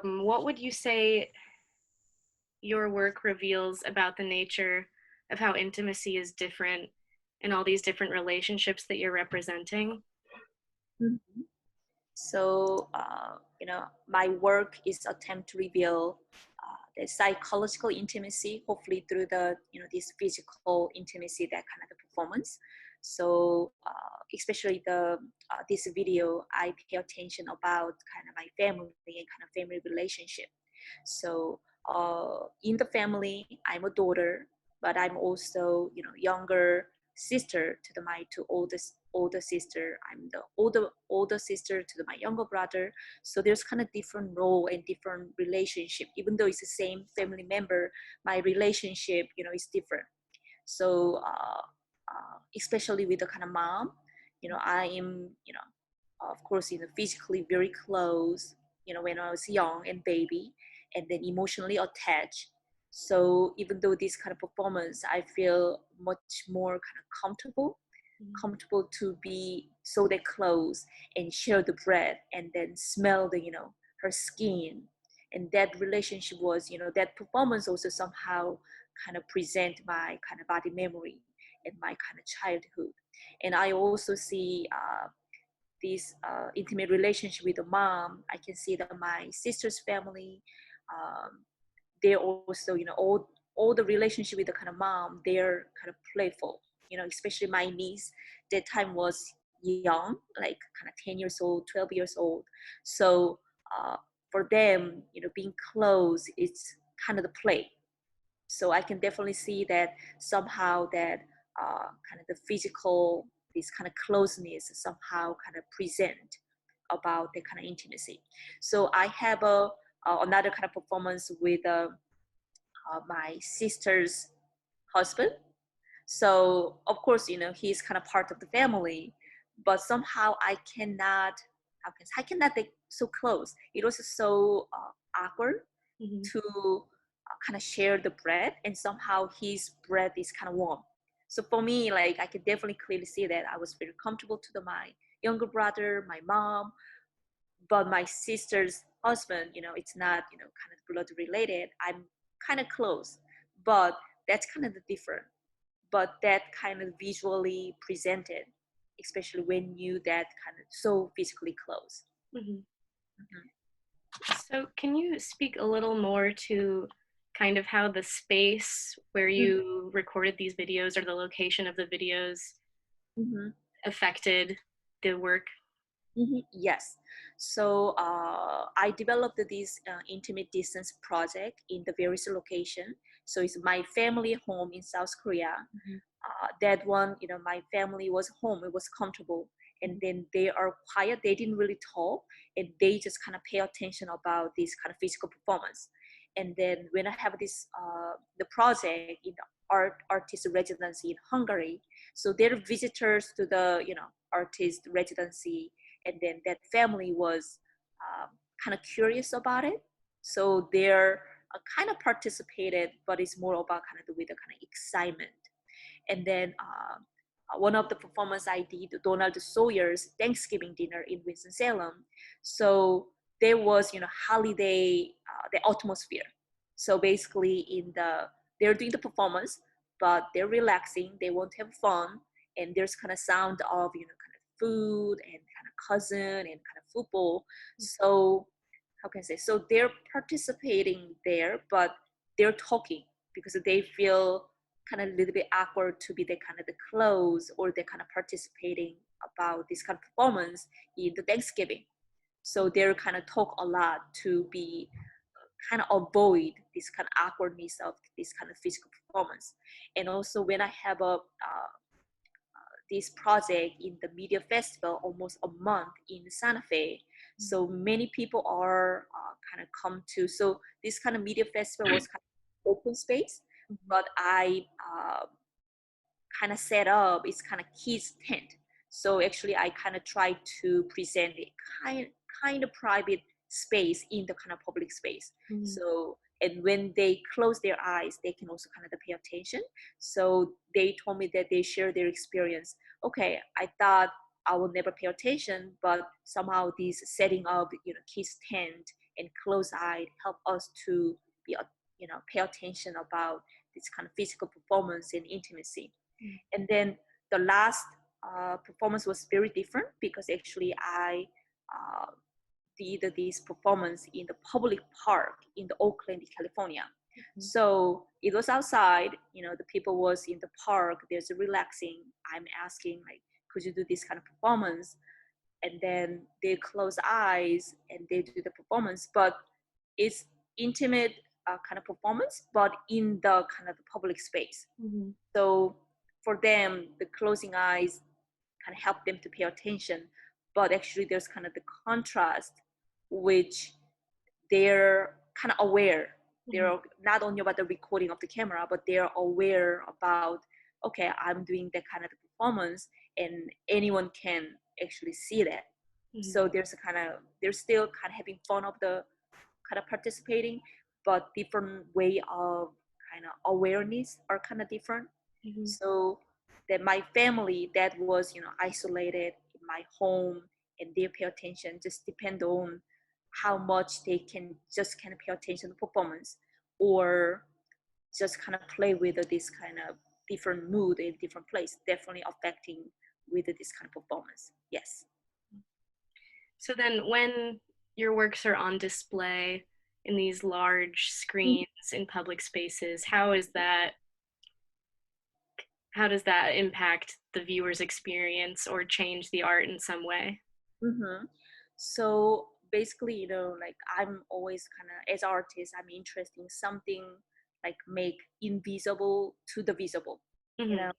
what would you say your work reveals about the nature of how intimacy is different in all these different relationships that you're representing? Mhm. So, my work is attempt to reveal the psychological intimacy, hopefully through this physical intimacy, that kind of the performance. So, especially this video, I pay attention about kind of my family and kind of family relationship. So, in the family, I'm a daughter, but I'm also, younger sister to my two oldest older sister. I'm the older sister to my younger brother. So there's kind of different role and different relationship. Even though it's the same family member, my relationship, is different. So especially with the kind of mom, I am, of course, physically very close, when I was young and baby, and then emotionally attached. So even though this kind of performance, I feel much more kind of comfortable to be so they close and share the bread and then smell the her skin. And that relationship was, that performance also somehow kind of present my kind of body memory and my kind of childhood. And I also see this intimate relationship with the mom. I can see that my sister's family, um, they're also, all the relationship with the kind of mom, they're kind of playful, especially my niece. That time was young, like kind of 10 years old, 12 years old. So uh, for them, being close, it's kind of the play. So I can definitely see that somehow that kind of the physical, this kind of closeness somehow kind of present about the kind of intimacy. So I have another kind of performance with my sister's husband. So of course, he's kind of part of the family, but somehow I cannot get so close. It was so awkward Mhm. to kind of share the bread, and somehow his bread is kind of warm. So for me, like I could definitely clearly see that I was very comfortable to my younger brother, my mom, but my sister's husband, it's not, kind of blood related. I'm kind of close, but that's kind of the different. But that kind of visually presented, especially when you that kind of so physically close. Mhm. Mhm. So, can you speak a little more to kind of how the space where Mhm. you recorded these videos or the location of the videos Mhm. affected the work? Yes. So I developed this intimate distance project in the various location. So it's my family home in South Korea. Mhm. That one, my family was home. It was comfortable, and then they are quiet. They didn't really talk, and they just kind of pay attention about this kind of physical performance. And then when I have this the project in the artist residency in Hungary, so they're visitors to the artist residency, and then that family was kind of curious about it. So they're kind of participated, but it's more about kind of with the kind of excitement. And then one of the performance I did, Donald Sawyer's Thanksgiving dinner in Winston-Salem. So there was, holiday, the atmosphere. So basically they're doing the performance, but they're relaxing, they want to have fun. And there's kind of sound of, kind of food and kind of cousin and kind of football. So how can I say? So they're participating there, but they're talking because they feel kind of a little bit awkward to be the kind of the close or they're kind of participating about this kind of performance in the Thanksgiving. So they're kind of talk a lot to be kind of avoid this kind of awkwardness of this kind of physical performance. And also when I have this project in the media festival almost a month in Santa Fe. So many people are kind of come to. So this kind of media festival was kind of open space, but I kind of set up it's kind of kids tent. So actually I kind of try to present a kind of private space in the kind of public space. Mhm. So and when they close their eyes they can also kind of pay attention. So they told me that they share their experience. Okay, I thought I will never pay attention, but somehow this setting up kids tent and close eye help us to be pay attention about this kind of physical performance and intimacy. And then the last performance was very different because actually I uh, did this performance in the public park in the Oakland, California. So it was outside, the people was in the park, there's a relaxing. I'm asking like, could you do this kind of performance? And then they close eyes and they do the performance, but it's intimate kind of performance, but in the kind of the public space. Mm-hmm. So for them, the closing eyes kind of help them to pay attention, but actually there's kind of the contrast, which they're kind of aware. Mm-hmm. They're not only about the recording of the camera, but they're aware about, okay, I'm doing that kind of performance and anyone can actually see that. Mm-hmm. So they're still kind of having fun of the kind of participating, but different way of kind of awareness are kind of different. Mm-hmm. So that my family that was isolated in my home and they pay attention just depend on how much they can just kind of pay attention to performance or just kind of play with this kind of different mood in different place, definitely affecting with this kind of performance. Yes. So then when your works are on display in these large screens in public spaces, how does that impact the viewer's experience or change the art in some way? Mm-hmm. So basically, like I'm always kind of, as artist, I'm interested in something like make invisible to the visible, you Mm-hmm. know.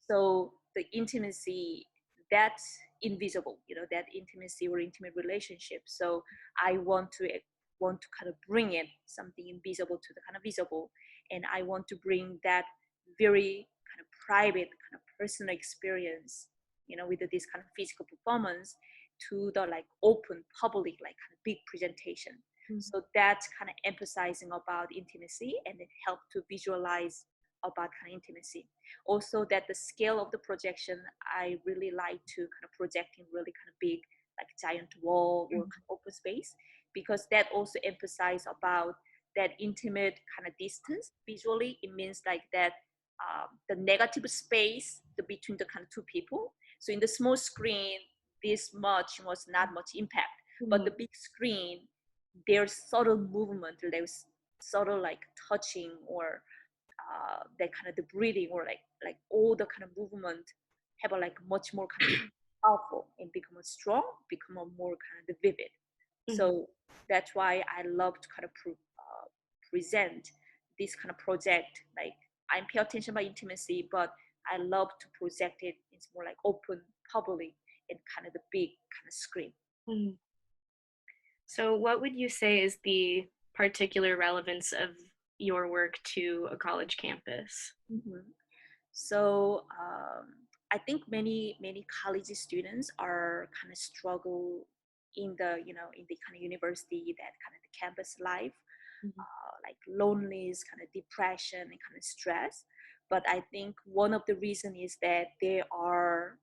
So the intimacy that's invisible, that intimacy or intimate relationship. So I want to kind of bring it something invisible to the kind of visible, and I want to bring that very kind of private, kind of personal experience, with this kind of physical performance to the like open public like kind of big presentation. Mm-hmm. So that's kind of emphasizing about intimacy and it helped to visualize about kind of intimacy. Also that the scale of the projection, I really like to kind of projecting really kind of big like giant wall or kind of open space, because that also emphasize about that intimate kind of distance visually. It means like that the negative space between the kind of two people. So in the small screen, this much was not much impact, but Mm-hmm. the big screen, there's subtle movement, there's subtle like touching or that kind of the breathing or like all the kind of movement have a like much more kind of powerful and become a strong, become a more kind of the vivid. Mm-hmm. So that's why I love to kind of present this kind of project. Like I pay attention by intimacy, but I love to project it. It's more like open, public, and kind of the big kind of screen. Mm-hmm. So, what would you say is the particular relevance of your work to a college campus? Mm-hmm. So I think many college students are kind of struggle in the in the kind of university, that kind of the campus life, Mm-hmm. like loneliness, kind of depression, and kind of stress. But I think one of the reason is that they are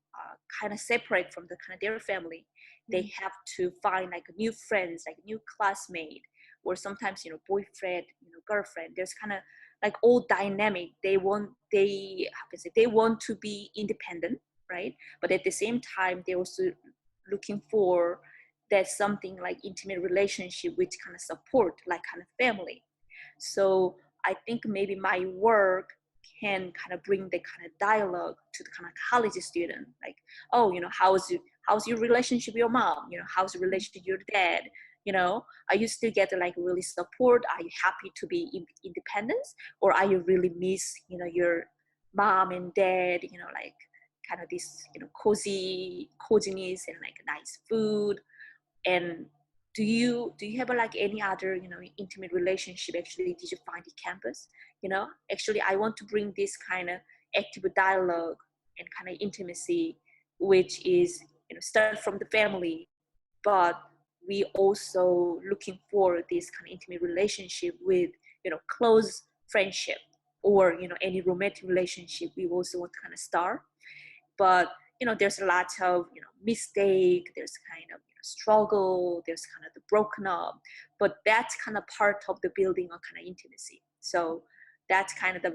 kind of separate from the kind of their family. They have to find like new friends, like new classmate, or sometimes boyfriend, girlfriend. There's kind of like all dynamic. They how can I say, they want to be independent, right? But at the same time, they also looking for that something like intimate relationship which kind of support like kind of family. So I think maybe my work can kind of bring the kind of dialogue to the kind of college student, like, oh, how's your relationship with your mom, how's the relationship with your dad, are you still get like really support, are you happy to be independent, or are you really miss your mom and dad, like kind of this coziness and like nice food. And do you have like any other intimate relationship actually did you find in campus? Actually I want to bring this kind of active dialogue and kind of intimacy, which is start from the family, but we also looking for this kind of intimate relationship with close friendship, or any romantic relationship we also want to kind of start. But there's a lot of mistake, there's kind of struggle, there's kind of the broken up, but that's kind of part of the building of kind of intimacy. So that's kind of the,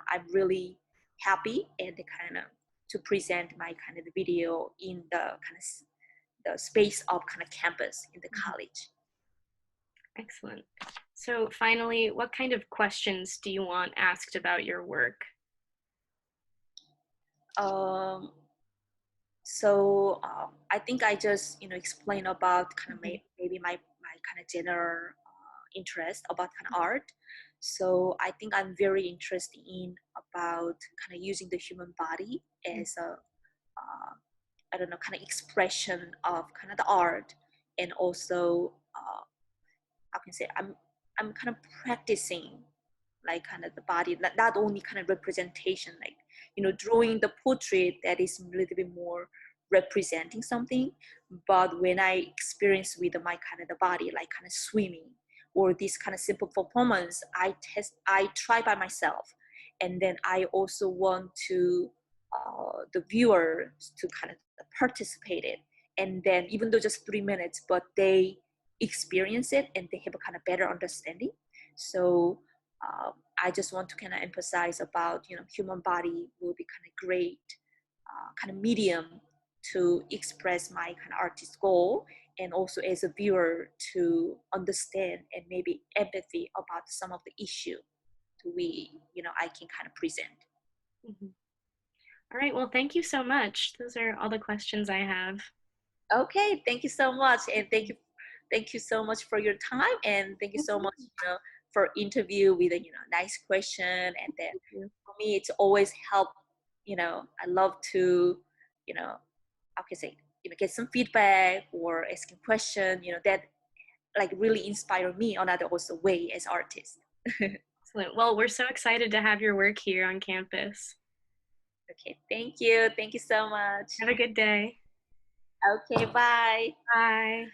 I'm really happy and the kind of to present my kind of the video in the kind of the space of kind of campus in the Mhm. college. Excellent. So finally, what kind of questions do you want asked about your work? Um, so I think I just explain about kind of Mhm. maybe my kind of general interest about kind of art. So I think I'm very interested in about kind of using the human body Mhm. as a I don't know kind of expression of kind of the art, and also I can say I'm kind of practicing like kind of the body, not only kind of representation, like drawing the portrait that is a little bit more representing something, but when I experience with my kind of the body, like kind of swimming or this kind of simple performance, I try by myself, and then I also want to the viewers to kind of participate it, and then even though just 3 minutes, but they experience it and they have a kind of better understanding. So I just want to kind of emphasize about human body will be kind of great kind of medium to express my kind of artist goal, and also as a viewer to understand and maybe empathy about some of the issue to we I can kind of present. Mhm. All right. Well, thank you so much. Those are all the questions I have. Okay, thank you so much, and thank you so much for your time, and thank you so much, Mhm. for interview with a nice question, and then Thank you. for me it's always help. I love to, you know, I can say, get some feedback or asking question, that like really inspire me on other also way as artist. Excellent. Well, we're so excited to have your work here on campus. Okay, thank you so much. Have a good day. Okay, bye. Bye.